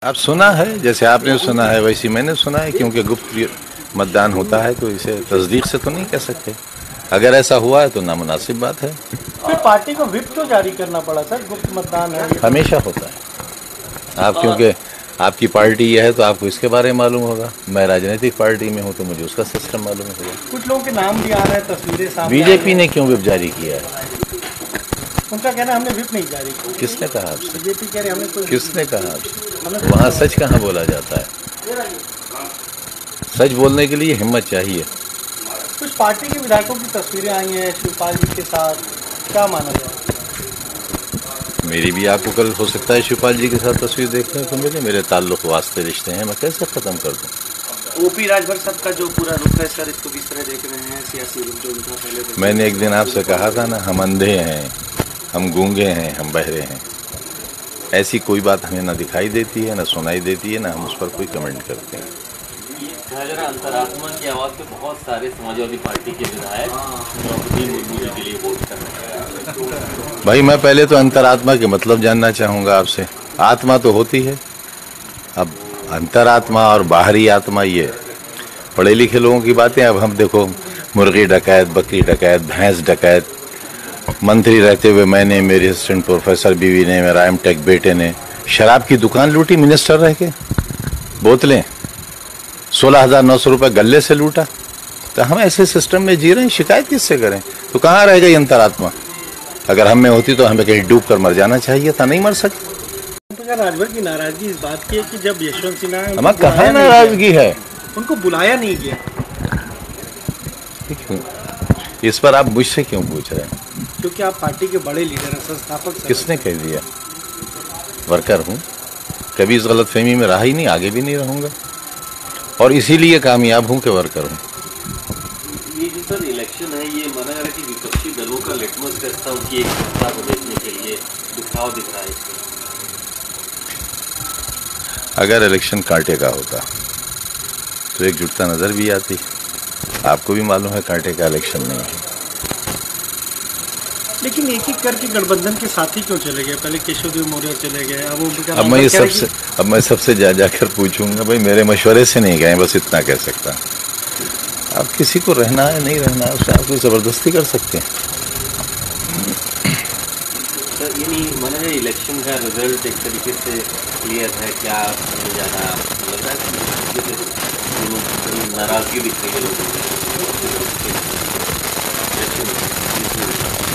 आप सुना है, जैसे आपने सुना है वैसे मैंने सुना है, क्योंकि गुप्त मतदान होता है तो इसे तस्दीक से तो नहीं कह सकते। अगर ऐसा हुआ है तो नामुनासिब बात है। फिर पार्टी को व्हिप क्यों जारी करना पड़ा सर? गुप्त मतदान है, हमेशा होता है। आप क्योंकि आपकी पार्टी यह है तो आपको इसके बारे में मालूम होगा। मैं राजनीतिक पार्टी में हूँ तो मुझे उसका सिस्टम मालूम होगा। कुछ लोगों के नाम भी आ रहे हैं, तस्वीरें सामने। बीजेपी ने क्यों व्हिप जारी किया है? उनका कहना है हमने व्हिप नहीं जारी किया। किसने कहा आपसे? बीजेपी कह रही हमने कोई। किसने कहा आपसे? वहाँ सच कहाँ बोला जाता है? सच बोलने के लिए हिम्मत चाहिए। कुछ पार्टी के विधायकों की तस्वीरें आई हैं शिवपाल जी के साथ, क्या माना जाए? मेरी भी आपको कल हो सकता है शिवपाल जी के साथ तस्वीर देखने को मिले। मेरे ताल्लुक वास्ते रिश्ते हैं, मैं कैसे ख़त्म कर दूँ? ओपी राजभर साहब का जो पूरा रुख है सर, इसको किस तरह देख रहे हैं? सियासी रुख जो उनका पहले मैंने एक दिन आपसे कहा था ना, हम अंधे हैं, हम गूंगे हैं, हम बहरे हैं। ऐसी कोई बात हमें ना दिखाई देती है, ना सुनाई देती है, ना हम उस पर कोई कमेंट करते हैं। अंतरात्मा की आवाज़ पे बहुत सारे समाजवादी पार्टी के विधायक द्रौपदी मुर्मू जी के लिए वोट कर रहे हैं। भाई मैं पहले तो अंतरात्मा के मतलब जानना चाहूँगा आपसे। आत्मा तो होती है, अब अंतरात्मा और बाहरी आत्मा ये पढ़े लिखे लोगों की बातें। अब हम देखो, मुर्गी डकैत, बकरी डकैत, भैंस डकैत, मंत्री रहते हुए मैंने, मेरी असिस्टेंट प्रोफेसर बीवी ने, मेरा एमटेक बेटे ने शराब की दुकान लूटी, मिनिस्टर रह के बोतलें 16,900 रुपये गले से लूटा। तो हम ऐसे सिस्टम में जी रहे हैं, शिकायत किससे करें? तो कहाँ रह गई अंतरात्मा? अगर हम में होती तो हमें कहीं डूब कर मर जाना चाहिए था, नहीं मर सकते। राजभर की नाराजगी इस बात की है कि जब यशवंत सिन्हा हमारे कहाँ नाराजगी है? उनको बुलाया नहीं गया। इस पर आप मुझसे क्यों पूछ रहे हैं? क्योंकि आप पार्टी के बड़े लीडर हैं, संस्थापक। किसने कह दिया? वर्कर हूँ, कभी इस गलतफहमी में रहा ही नहीं, आगे भी नहीं रहूँगा, और इसीलिए कामयाब हूँ कि वर्कर हूँ। ये जो सर इलेक्शन है, ये माना जा रहा है कि विपक्षी दलों का लिटमस टेस्ट था उनकी एक सत्ता को देखने के लिए, दिखाव दिख रहा है इसमें। अगर इलेक्शन कांटे का होता तो एकजुटता नजर भी आती। आपको भी मालूम है कांटे का इलेक्शन नहीं है। लेकिन एक एक करके गठबंधन के साथी क्यों चले गए? पहले केशवदेव मौर्य चले गए, अब मैं सबसे जाकर पूछूंगा, भाई मेरे मशवरे से नहीं गए, बस इतना कह सकता। अब किसी को रहना है नहीं रहना है, उससे आप कोई जबरदस्ती कर सकते हैं? सर ये नहीं माना जाए इलेक्शन का रिजल्ट एक तरीके से क्लियर है, क्या ज़्यादा लग रहा है नाराजगी दिख रही है लोगों में?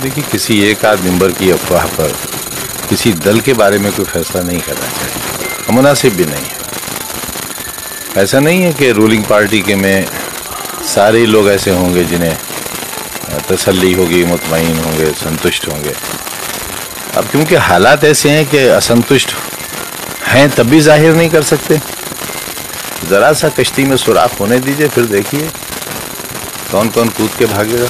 देखिए, किसी एक आध मेंबर की अफवाह पर किसी दल के बारे में कोई फैसला नहीं करना चाहिए, मुनासिब भी नहीं है। ऐसा नहीं है कि रूलिंग पार्टी के में सारे लोग ऐसे होंगे जिन्हें तसल्ली होगी, मुतमईन होंगे, संतुष्ट होंगे। अब क्योंकि हालात ऐसे हैं कि असंतुष्ट हैं तब भी जाहिर नहीं कर सकते। ज़रा सा कश्ती में सुराख होने दीजिए, फिर देखिए कौन कौन कूद के भागेगा।